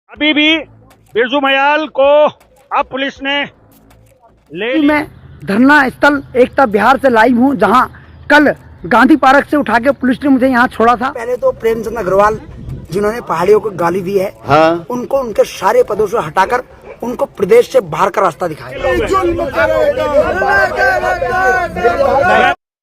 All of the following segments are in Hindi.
अभी भी बिरजू मयाल को अब पुलिस ने मैं धरना स्थल एकता बिहार से लाइव हूँ, जहाँ कल गांधी पार्क से उठा के पुलिस ने मुझे यहाँ छोड़ा था। पहले तो प्रेमचंद अग्रवाल जिन्होंने पहाड़ियों को गाली दी है, हाँ। उनको उनके सारे पदों से हटाकर उनको प्रदेश से बाहर का रास्ता दिखाया।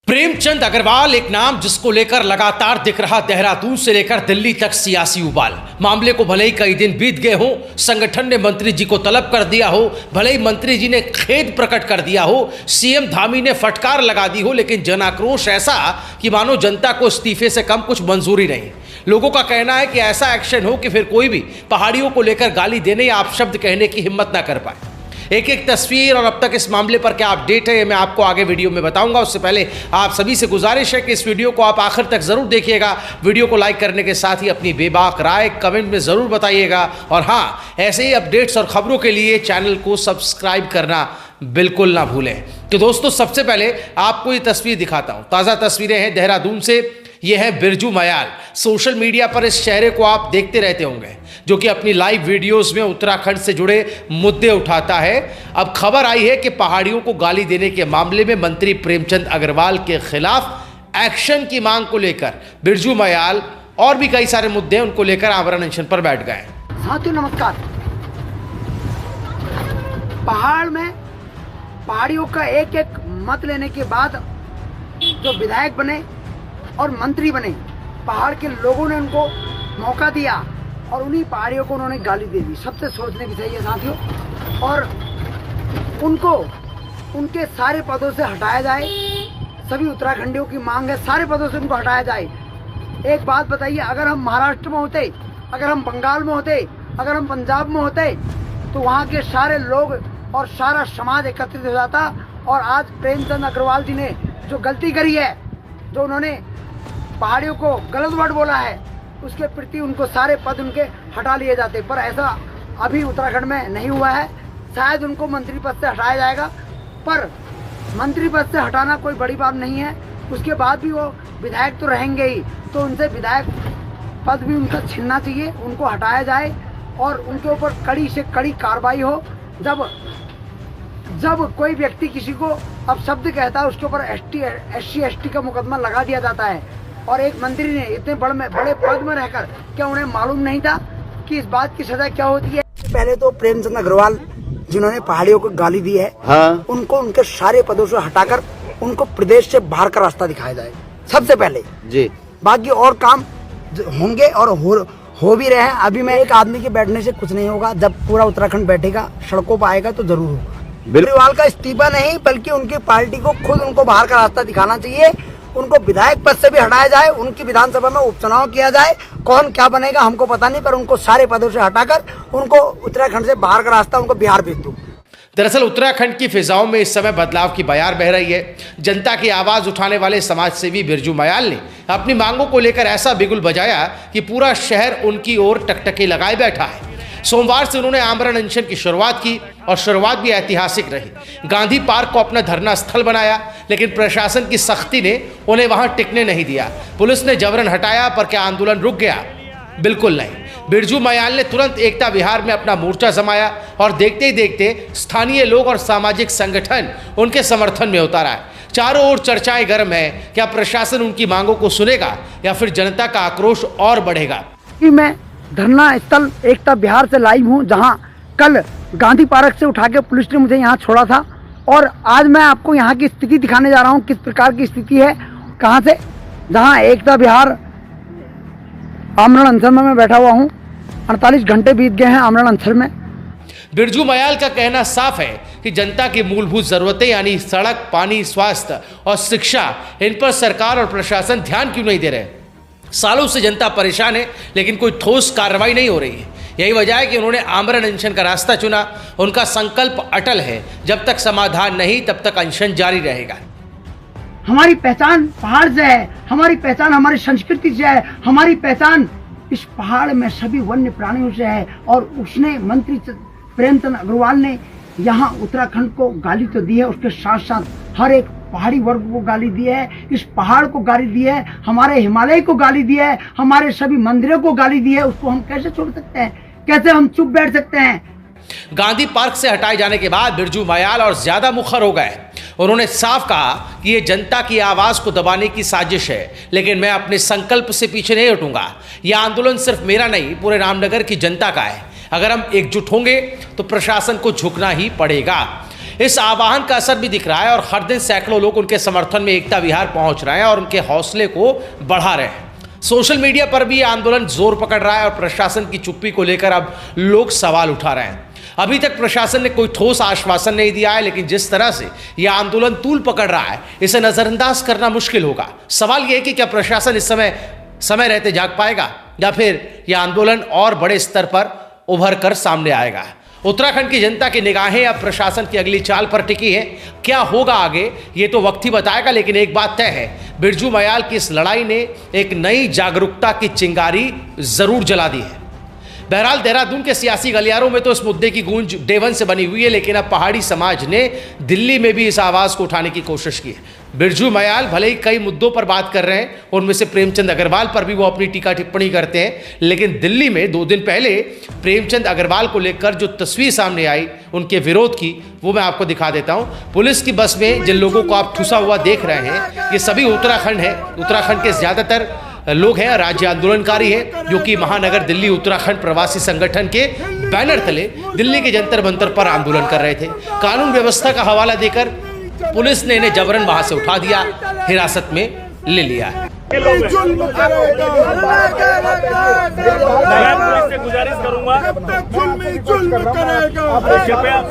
प्रेमचंद अग्रवाल एक नाम जिसको लेकर लगातार दिख रहा देहरादून से लेकर दिल्ली तक सियासी उबाल। मामले को भले ही कई दिन बीत गए हो, संगठन ने मंत्री जी को तलब कर दिया हो, भले ही मंत्री जी ने खेद प्रकट कर दिया हो, सीएम धामी ने फटकार लगा दी हो, लेकिन जन आक्रोश ऐसा कि मानो जनता को इस्तीफे से कम कुछ मंजूरी नहीं। लोगों का कहना है कि ऐसा एक्शन हो कि फिर कोई भी पहाड़ियों को लेकर गाली देने या अपशब्द कहने की हिम्मत ना कर पाए। एक एक तस्वीर और अब तक इस मामले पर क्या अपडेट है, ये मैं आपको आगे वीडियो में बताऊंगा। उससे पहले आप सभी से गुजारिश है कि इस वीडियो को आप आखिर तक जरूर देखिएगा। वीडियो को लाइक करने के साथ ही अपनी बेबाक राय कमेंट में जरूर बताइएगा। और हाँ, ऐसे ही अपडेट्स और खबरों के लिए चैनल को सब्सक्राइब करना बिल्कुल ना भूलें। तो दोस्तों, सबसे पहले आपको ये तस्वीर दिखाता हूँ। ताज़ा तस्वीरें हैं देहरादून से। ये है बिरजू मयाल। सोशल मीडिया पर इस चेहरे को आप देखते रहते होंगे, जो कि अपनी लाइव वीडियोस में उत्तराखंड से जुड़े मुद्दे उठाता है। अब खबर आई है कि पहाड़ियों को गाली देने के मामले में मंत्री प्रेमचंद अग्रवाल के खिलाफ एक्शन की मांग को लेकर बिरजू मयाल और भी कई सारे मुद्दे उनको लेकर आमरण अनशन पर बैठ गए। साथियों नमस्कार। पहाड़ में पहाड़ियों का एक एक मत लेने के बाद जो विधायक बने और मंत्री बने, पहाड़ के लोगों ने उनको मौका दिया और उन्हीं पहाड़ियों को उन्होंने गाली दे दी। सबसे सोचने की चाहिए साथियों, और उनको उनके सारे पदों से हटाया जाए। सभी उत्तराखंडियों की मांग है, सारे पदों से उनको हटाया जाए। एक बात बताइए, अगर हम महाराष्ट्र में होते, अगर हम बंगाल में होते, अगर हम पंजाब में होते, तो वहाँ के सारे लोग और सारा समाज एकत्रित हो जाता। और आज प्रेमचंद अग्रवाल जी ने जो गलती करी है, जो उन्होंने पहाड़ियों को गलत वर्ड बोला है, उसके प्रति उनको सारे पद उनके हटा लिए जाते। पर ऐसा अभी उत्तराखंड में नहीं हुआ है। शायद उनको मंत्री पद से हटाया जाएगा, पर मंत्री पद से हटाना कोई बड़ी बात नहीं है। उसके बाद भी वो विधायक तो रहेंगे ही, तो उनसे विधायक पद भी उनका छीनना चाहिए, उनको हटाया जाए और उनके ऊपर कड़ी से कड़ी कार्रवाई हो। जब कोई व्यक्ति किसी को अपशब्द कहता है, उसके ऊपर SC/ST का मुकदमा लगा दिया जाता है। और एक मंत्री ने इतने बड़े पद में रहकर क्या उन्हें मालूम नहीं था कि इस बात की सजा क्या होती है? पहले तो प्रेमचंद अग्रवाल जिन्होंने पहाड़ियों को गाली दी है, हाँ। उनको उनके सारे पदों से हटाकर उनको प्रदेश से बाहर का रास्ता दिखाया जाए सबसे पहले जी। बाकी और काम होंगे और हो भी रहे हैं। अभी मैं एक आदमी के बैठने से कुछ नहीं होगा। जब पूरा उत्तराखंड बैठेगा, सड़कों पर आएगा, तो जरूर होगा। अग्रवाल का इस्तीफा नहीं, बल्कि उनकी पार्टी को खुद उनको बाहर का रास्ता दिखाना चाहिए। उनको विधायक पद से भी हटाया जाए, उनकी विधानसभा में उपचुनाव किया जाए। कौन क्या बनेगा हमको पता नहीं, पर उनको सारे पदों से हटाकर उनको उत्तराखंड से बाहर का रास्ता उनको बिहार भेज दो। दरअसल उत्तराखंड की फिजाओं में इस समय बदलाव की बयार बह रही है। जनता की आवाज उठाने वाले समाजसेवी बिरजू मयाल ने अपनी मांगों को लेकर ऐसा बिगुल बजाया कि पूरा शहर उनकी ओर टकटकी लगाए बैठा है। सोमवार से उन्होंने आमरण अनशन की शुरुआत की और शुरुआत भी ऐतिहासिक रही। गांधी पार्क को अपना धरना स्थल बनाया, लेकिन प्रशासन की सख्ती ने उन्हें वहां टिकने नहीं दिया। पुलिस ने जबरन हटाया, पर क्या आंदोलन रुक गया? बिल्कुल नहीं। बिरजू मयाल ने तुरंत एकता विहार में अपना मोर्चा जमाया और देखते ही देखते स्थानीय लोग और सामाजिक संगठन उनके समर्थन में उतारा है। चारों ओर चर्चाएं गर्म है। क्या प्रशासन उनकी मांगों को सुनेगा या फिर जनता का आक्रोश और बढ़ेगा? मैं धरना स्थल एकता बिहार से लाइव हूँ, जहाँ कल गांधी पार्क से उठा के पुलिस ने मुझे यहाँ छोड़ा था। और आज मैं आपको यहाँ की स्थिति दिखाने जा रहा हूँ, किस प्रकार की स्थिति है, कहाँ से, जहाँ एकता बिहार आमरण अनशन में मैं बैठा हुआ हूँ। 48 घंटे बीत गए हैं आमरण अनशन में। बिरजू मयाल का कहना साफ है कि जनता की मूलभूत जरूरतें यानी सड़क, पानी, स्वास्थ्य और शिक्षा, इन पर सरकार और प्रशासन ध्यान क्यों नहीं दे रहे? सालों से जनता परेशान है, लेकिन कोई ठोस कार्रवाई नहीं हो रही है। यही वजह है कि उन्होंने आमरण अनशन का रास्ता चुना। उनका संकल्प अटल है, जब तक समाधान नहीं तब तक अनशन जारी रहेगा। हमारी पहचान पहाड़ से है, हमारी पहचान हमारी संस्कृति से है, हमारी पहचान इस पहाड़ में सभी वन्य प्राणियों से है। और उसने मंत्री प्रेमचंद अग्रवाल ने यहाँ उत्तराखंड को गाली तो दी है, उसके साथ साथ हर एक पहाड़ी वर्ग को गाली दी है, इस पहाड़ को गाली दी है, हमारे हिमालय को गाली दी है, हमारे सभी मंदिरों को गाली दी है। उसको हम कैसे छोड़ सकते हैं? कैसे हम चुप बैठ सकते हैं? गांधी पार्क से हटाए जाने के बाद बिरजू मयाल और ज्यादा मुखर हो गए। उन्होंने साफ कहा कि यह जनता की आवाज को दबाने की साजिश है, लेकिन मैं अपने संकल्प से पीछे नहीं हटूंगा। यह आंदोलन सिर्फ मेरा नहीं, पूरे रामनगर की जनता का है। अगर हम एकजुट होंगे तो प्रशासन को झुकना ही पड़ेगा। इस आह्वान का असर भी दिख रहा है और हर दिन सैकड़ों लोग उनके समर्थन में एकता विहार पहुंच रहे हैं और उनके हौसले को बढ़ा रहे हैं। सोशल मीडिया पर भी यह आंदोलन जोर पकड़ रहा है और प्रशासन की चुप्पी को लेकर अब लोग सवाल उठा रहे हैं। अभी तक प्रशासन ने कोई ठोस आश्वासन नहीं दिया है, लेकिन जिस तरह से यह आंदोलन तूल पकड़ रहा है, इसे नजरअंदाज करना मुश्किल होगा। सवाल यह है कि क्या प्रशासन इस समय रहते जाग पाएगा या फिर यह आंदोलन और बड़े स्तर पर उभर कर सामने आएगा। उत्तराखंड की जनता की निगाहें अब प्रशासन की अगली चाल पर टिकी है। क्या होगा आगे ये तो वक्त ही बताएगा, लेकिन एक बात तय है, बिरजू मयाल की इस लड़ाई ने एक नई जागरूकता की चिंगारी जरूर जला दी है। बहरहाल देहरादून के सियासी गलियारों में तो इस मुद्दे की गूंज डे वन से बनी हुई है, लेकिन अब पहाड़ी समाज ने दिल्ली में भी इस आवाज को उठाने की कोशिश की है। बिरजू मयाल भले ही कई मुद्दों पर बात कर रहे हैं, उनमें से प्रेमचंद अग्रवाल पर भी वो अपनी टीका टिप्पणी करते हैं, लेकिन दिल्ली में 2 दिन पहले प्रेमचंद अग्रवाल को लेकर जो तस्वीर सामने आई उनके विरोध की, वो मैं आपको दिखा देता हूं। पुलिस की बस में जिन लोगों को आप ठुसा हुआ देख रहे हैं, ये सभी उत्तराखंड है। उत्तराखंड के ज्यादातर लोग हैं, राज्य आंदोलनकारी हैं, जो कि महानगर दिल्ली उत्तराखंड प्रवासी संगठन के बैनर तले दिल्ली के जंतर मंतर पर आंदोलन कर रहे थे। कानून व्यवस्था का हवाला देकर पुलिस ने इन्हें जबरन वहां से उठा दिया, हिरासत में ले लिया। मैं पुलिस से गुजारिश करूंगा, कृपया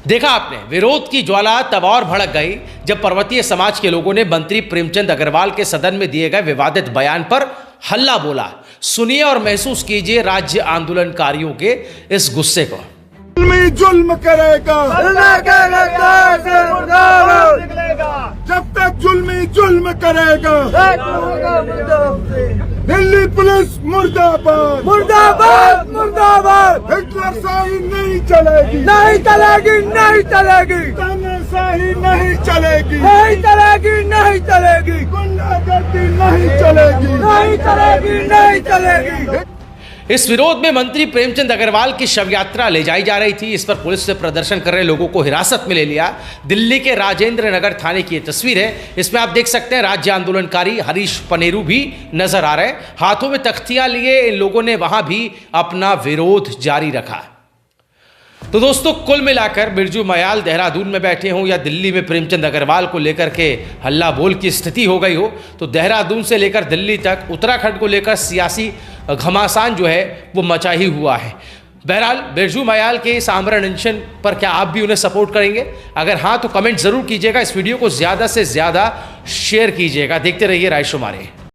देखा आपने, विरोध की ज्वाला तब और भड़क गई जब पर्वतीय समाज के लोगों ने मंत्री प्रेमचंद अग्रवाल के सदन में दिए गए विवादित बयान पर हल्ला बोला। सुनिए और महसूस कीजिए राज्य आंदोलनकारियों के इस गुस्से को। जुल्म करेगा जब तक जुल्म करेगा। दिल्ली पुलिस मुर्दाबाद मुर्दाबाद मुर्दाबाद। हिटलरशाही नहीं चलेगी नहीं चलेगी नहीं चलेगी। तानाशाही नहीं चलेगी नहीं चलेगी नहीं चलेगी। गुंडागर्दी नहीं चलेगी नहीं चलेगी नहीं चलेगी। इस विरोध में मंत्री प्रेमचंद अग्रवाल की शव यात्रा ले जाई जा रही थी। इस पर पुलिस ने प्रदर्शन कर रहे लोगों को हिरासत में ले लिया। दिल्ली के राजेंद्र नगर थाने की यह तस्वीर है। इसमें आप देख सकते हैं राज्य आंदोलनकारी हरीश पनेरू भी नजर आ रहे हैं। हाथों में तख्तियां लिए इन लोगों ने वहां भी अपना विरोध जारी रखा। तो दोस्तों, कुल मिलाकर बिरजू मयाल देहरादून में बैठे हों या दिल्ली में प्रेमचंद अग्रवाल को लेकर के हल्ला बोल की स्थिति हो गई हो, तो देहरादून से लेकर दिल्ली तक उत्तराखंड को लेकर सियासी घमासान जो है वो मचा ही हुआ है। बहरहाल बिरजू मयाल के इस आमरण अनशन पर क्या आप भी उन्हें सपोर्ट करेंगे? अगर हाँ तो कमेंट जरूर कीजिएगा। इस वीडियो को ज़्यादा से ज़्यादा शेयर कीजिएगा। देखते रहिए रायशुमारी।